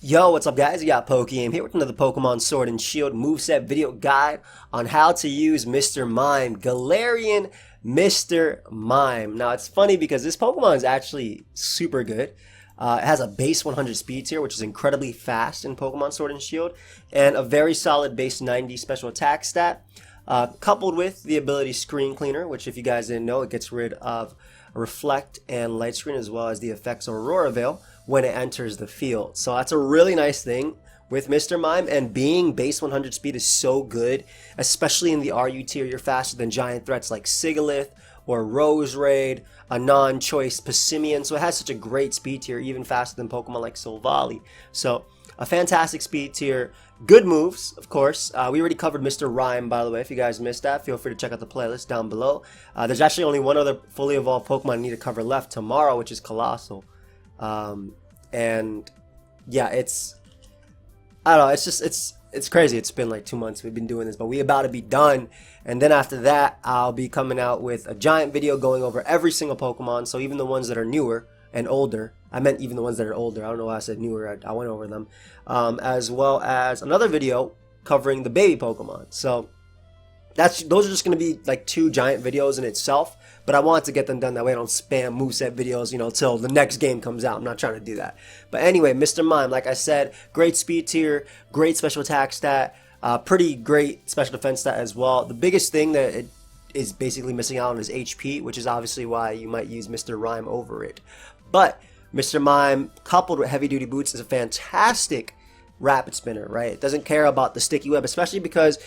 Yo, what's up guys? You got pokeaim here with another Pokemon Sword and Shield moveset video guide on how to use Mr. Mime, Galarian Mr. Mime. Now it's funny because this Pokemon is actually super good. It has a base 100 speed tier, which is incredibly fast in Pokemon Sword and Shield, and a very solid base 90 special attack stat, coupled with the ability Screen Cleaner, which if you guys didn't know, it gets rid of Reflect and Light Screen as well as the effects of Aurora Veil when it enters the field. So that's a really nice thing with Mr. Mime, and being base 100 speed is so good, especially in the RU tier. You're faster than giant threats like Sigalith or Roserade, a non-choice Passimian, so it has such a great speed tier, even faster than Pokemon like Silvally. So a fantastic speed tier, good moves, of course. We already covered Mr. Rhyme, by the way. If you guys missed that, feel free to check out the playlist down below. There's actually only one other fully evolved Pokemon I need to cover left tomorrow, which is Colossal. And yeah, I don't know, it's crazy. It's been like 2 months we've been doing this, but we about to be done. And then after that, I'll be coming out with a giant video going over every single Pokemon, so even the ones that are newer and older. I meant even the ones that are older. I don't know why I said newer. I went over them. As well as another video covering the baby Pokemon. So those are just going to be like 2 giant videos in itself, but I wanted to get them done that way I don't spam moveset videos, you know, till the next game comes out. I'm not trying to do that. But anyway, Mr. Mime, like I said, great speed tier, great special attack stat, pretty great special defense stat as well. The biggest thing that it is basically missing out on is HP, which is obviously why you might use Mr. Rhyme over it. But Mr. Mime, coupled with heavy duty boots, is a fantastic rapid spinner, right? It doesn't care about the sticky web, especially because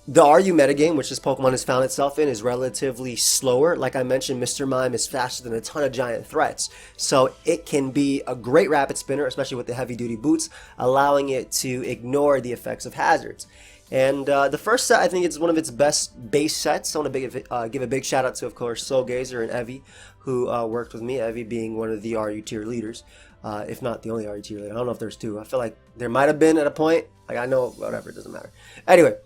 the RU metagame, which this Pokemon has found itself in, is relatively slower. Like I mentioned, Mr. Mime is faster than a ton of giant threats. So it can be a great rapid spinner, especially with the heavy duty boots, allowing it to ignore the effects of hazards. And the first set, I think it's one of its best base sets. I want to give a big shout out to, of course, Soul Gazer and Evie, who worked with me, Evie being one of the RU tier leaders, if not the only RU tier leader. I don't know if there's 2. I feel like there might have been at a point. Like, I know, whatever, it doesn't matter. Anyway,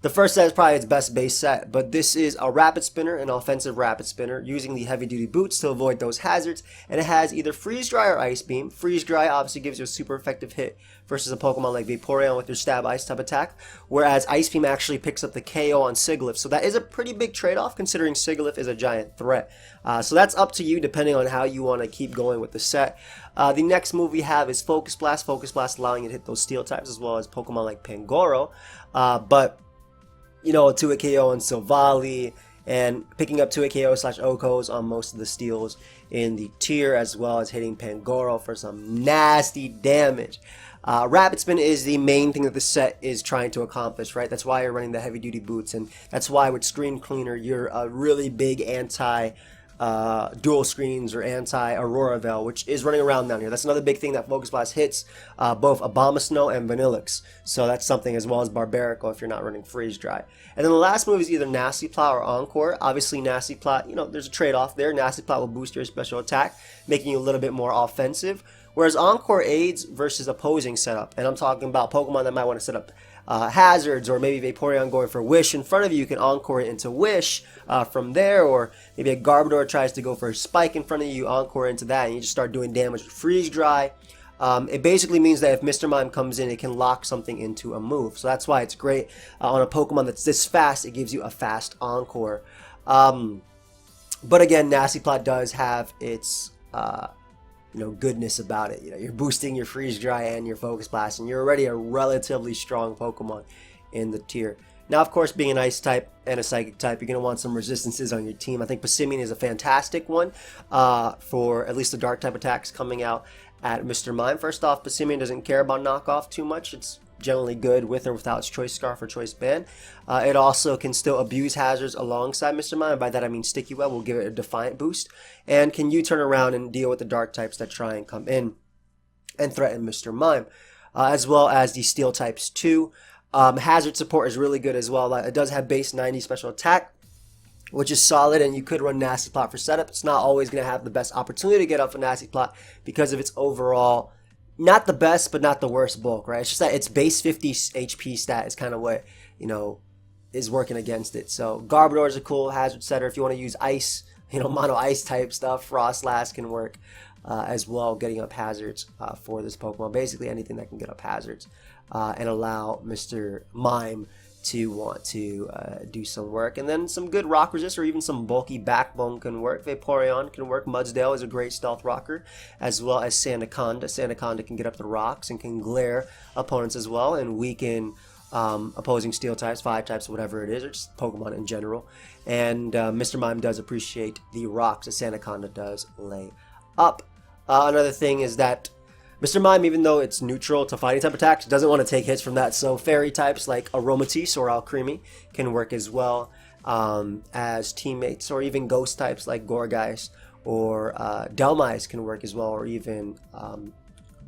the first set is probably its best base set, but this is a rapid spinner, an offensive rapid spinner, using the heavy duty boots to avoid those hazards, and it has either Freeze Dry or Ice Beam. Freeze Dry obviously gives you a super effective hit versus a Pokemon like Vaporeon with your Stab Ice type attack, whereas Ice Beam actually picks up the KO on Sigalith, so that is a pretty big trade-off considering Sigalith is a giant threat. So that's up to you depending on how you want to keep going with the set. The next move we have is Focus Blast allowing you to hit those steel types as well as Pokemon like Pangoro, but you know, 2-hit KO on Silvally, and picking up 2-hit KO / Okos on most of the steals in the tier, as well as hitting Pangoro for some nasty damage. Rapid Spin is the main thing that the set is trying to accomplish, right? That's why you're running the heavy duty boots, and that's why with Screen Cleaner you're a really big anti dual screens or anti-Aurora Veil, which is running around down here. That's another big thing that Focus Blast hits both Abomasnow and Vanillix. So that's something, as well as Barbarical if you're not running Freeze Dry. And then the last move is either Nasty Plot or Encore. Obviously Nasty Plot, you know, there's a trade-off there. Nasty Plot will boost your special attack, making you a little bit more offensive. Whereas Encore aids versus opposing setup. And I'm talking about Pokemon that might want to set up hazards, or maybe Vaporeon going for Wish in front of you, you can Encore it into Wish from there, or maybe a Garbodor tries to go for a Spike in front of you, you Encore into that, and you just start doing damage with Freeze Dry. It basically means that if Mr. Mime comes in, it can lock something into a move. So that's why it's great on a Pokemon that's this fast. It gives you a fast Encore. But again, Nasty Plot does have its you know, goodness about it. You know, you're boosting your Freeze Dry and your Focus Blast, and you're already a relatively strong Pokemon in the tier. Now, of course, being an Ice type and a Psychic type, you're going to want some resistances on your team. I think Passimian is a fantastic one for at least the Dark type attacks coming out at Mr. Mime. First off, Passimian doesn't care about knockoff too much. It's generally good with or without its Choice Scarf or Choice Band. It also can still abuse hazards alongside Mr. Mime. By that I mean Sticky Web will give it a Defiant boost, and can you turn around and deal with the Dark types that try and come in and threaten Mr. Mime, as well as the Steel types too. Hazard support is really good as well. It does have base 90 special attack, which is solid, and you could run Nasty Plot for setup. It's not always going to have the best opportunity to get off a Nasty Plot because of its overall, not the best, but not the worst bulk, right? It's just that its base 50 HP stat is kind of what, you know, is working against it. So Garbodor is a cool hazard setter if you want to use ice, mono ice type stuff. Frostlass can work as well, getting up hazards for this Pokemon. Basically anything that can get up hazards and allow Mr. Mime to want to do some work. And then some good rock resist or even some bulky backbone can work. Vaporeon can work. Mudsdale is a great stealth rocker, as well as Sandaconda. Sandaconda can get up the rocks and can glare opponents as well and weaken opposing steel types, fire types, whatever it is, or just Pokemon in general. And Mr. Mime does appreciate the rocks that Sandaconda does lay up. Another thing is that Mr. Mime, even though it's neutral to fighting type attacks, doesn't want to take hits from that. So fairy types like Aromatisse or Alcremie can work as well as teammates, or even ghost types like Gourgeist or Dhelmise can work as well, or even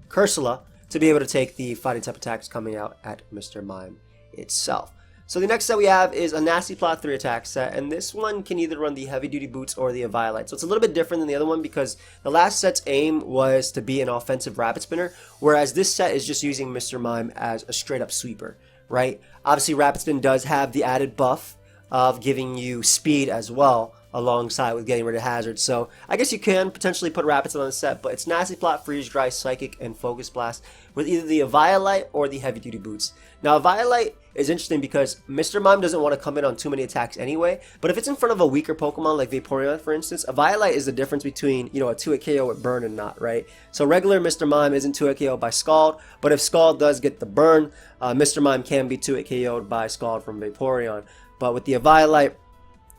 Cursula, to be able to take the fighting type attacks coming out at Mr. Mime itself. So the next set we have is a Nasty Plot 3 attack set, and this one can either run the Heavy Duty Boots or the Eviolite. So it's a little bit different than the other one because the last set's aim was to be an offensive Rapid Spinner, whereas this set is just using Mr. Mime as a straight up sweeper, right? Obviously Rapid Spin does have the added buff of giving you speed as well, alongside with getting rid of hazards. So I guess you can potentially put Rapid Spin on the set, but it's Nasty Plot, Freeze Dry, Psychic, and Focus Blast with either the Eviolite or the Heavy Duty Boots. Now Eviolite is interesting because Mr. Mime doesn't want to come in on too many attacks anyway, but if it's in front of a weaker Pokemon like Vaporeon, for instance, Eviolite is the difference between, a 2-hit KO with Burn and not, right? So regular Mr. Mime isn't 2-hit KO by Scald, but if Scald does get the Burn, Mr. Mime can be 2-hit KO'd by Scald from Vaporeon. But with the Eviolite,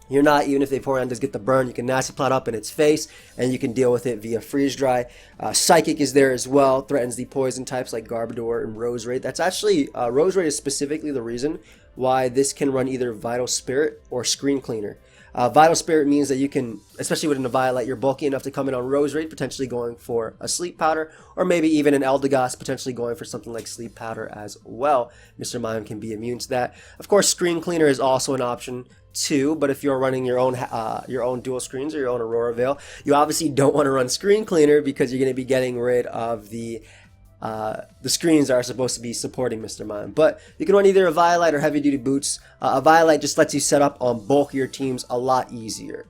you're not. Even if Vaporeon does get the burn, you can Nasty Plot up in its face, and you can deal with it via Freeze Dry. Psychic is there as well, threatens the poison types like Garbodor and Roserade. That's actually, Roserade is specifically the reason why this can run either Vital Spirit or Screen Cleaner. Vital Spirit means that you can, especially with an Eviolite, you're bulky enough to come in on Roserade, potentially going for a Sleep Powder, or maybe even an Eldegoss, potentially going for something like Sleep Powder as well. Mr. Mime can be immune to that. Of course, Screen Cleaner is also an option too, but if you're running your own dual screens or your own Aurora Veil, you obviously don't want to run Screen Cleaner because you're going to be getting rid of the screens that are supposed to be supporting Mr. Mime. But you can run either a Eviolite or Heavy Duty Boots. A Eviolite just lets you set up on bulkier teams a lot easier.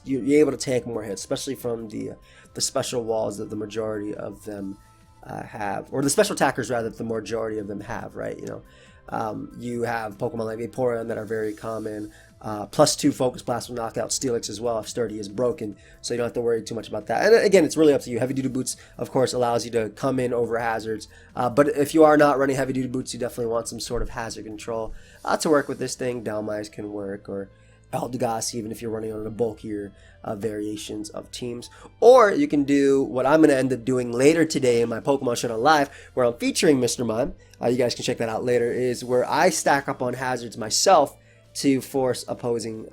You're able to tank more hits, especially from the special walls that the majority of them have, or the special attackers rather that the majority of them have, right? You have Pokemon like Vaporeon that are very common. +2 Focus Blast will knock out Steelix as well if Sturdy is broken, so you don't have to worry too much about that. And again, it's really up to you. Heavy Duty Boots, of course, allows you to come in over hazards, but if you are not running Heavy Duty Boots, you definitely want some sort of hazard control to work with this thing. Dhelmise can work, or Eldegoss, even if you're running on the bulkier variations of teams. Or you can do what I'm going to end up doing later today in my Pokemon Showdown Live, where I'm featuring Mr. Mime. You guys can check that out later, is where I stack up on hazards myself to force opposing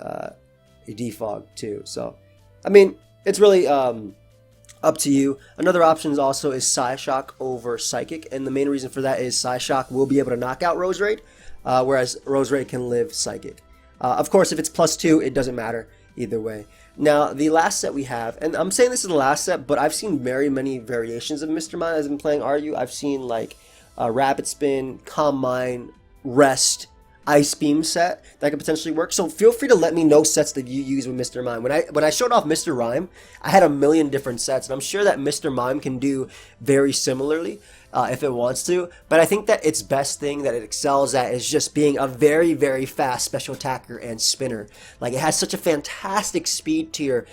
defog too. So, I mean, it's really up to you. Another option also is Psyshock over Psychic, and the main reason for that is Psyshock will be able to knock out Roserade, whereas Roserade can live Psychic. Of course, if it's +2, it doesn't matter either way. Now, the last set we have, and I'm saying this is the last set, but I've seen very many variations of Mr. Mime as I've been playing Argue. I've seen like Rapid Spin, Calm Mind, Rest, Ice Beam set that could potentially work. So feel free to let me know sets that you use with Mr. Mime. When I showed off Mr. Rhyme, I had a million different sets, and I'm sure that Mr. Mime can do very similarly if it wants to. But I think that its best thing that it excels at is just being a very, very fast special attacker and spinner. Like, it has such a fantastic speed tier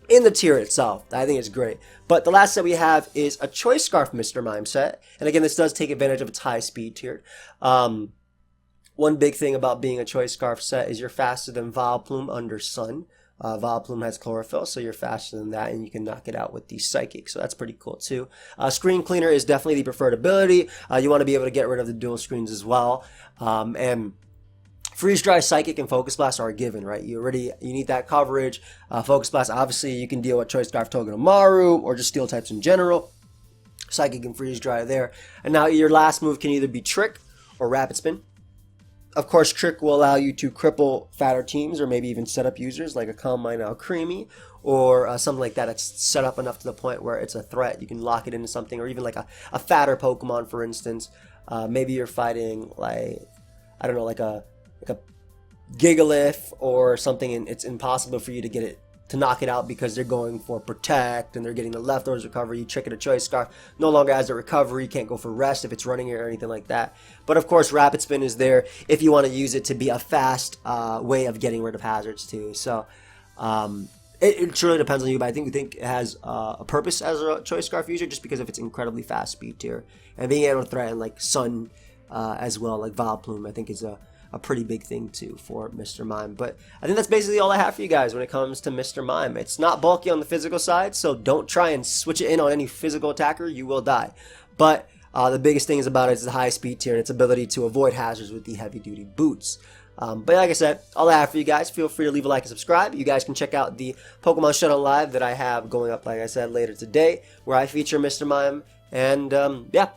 in the tier itself. I think it's great. But the last set we have is a Choice Scarf Mr. Mime set. And again, this does take advantage of its high speed tier. One big thing about being a Choice Scarf set is you're faster than Vileplume under Sun. Vileplume has Chlorophyll, so you're faster than that, and you can knock it out with the Psychic, so that's pretty cool too. Screen Cleaner is definitely the preferred ability. You want to be able to get rid of the dual screens as well. And Freeze Dry, Psychic, and Focus Blast are a given, right? You need that coverage. Focus Blast, obviously, you can deal with Choice Scarf Togedemaru, or just Steel types in general. Psychic and Freeze Dry there. And now your last move can either be Trick or Rapid Spin. Of course, Trick will allow you to cripple fatter teams, or maybe even set up users like a Calm Mind Alcremie, or something like that that's set up enough to the point where it's a threat. You can lock it into something, or even like a fatter Pokemon, for instance. Maybe you're fighting like, I don't know, like a Gigalith or something, and it's impossible for you to get it to knock it out because they're going for protect and they're getting the leftovers recovery. You trick it a choice scarf, no longer has the recovery, can't go for rest if it's running or anything like that. But of course, rapid spin is there if you want to use it to be a fast way of getting rid of hazards too. So it truly depends on you, but I think it has a purpose as a choice scarf user just because of its incredibly fast speed tier and being able to threaten like Sun as well, like Vileplume, I think is a pretty big thing too for Mr. Mime. But I think that's basically all I have for you guys when it comes to Mr. Mime. It's not bulky on the physical side, so don't try and switch it in on any physical attacker, you will die. But the biggest thing is about it is the high speed tier and its ability to avoid hazards with the heavy duty boots. But like I said, all I have for you guys, feel free to leave a like and subscribe. You guys can check out the Pokemon Showdown Live that I have going up, like I said, later today, where I feature Mr. Mime. And yeah,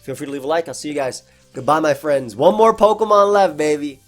feel free to leave a like. I'll see you guys. Goodbye, my friends. One more Pokemon left, baby.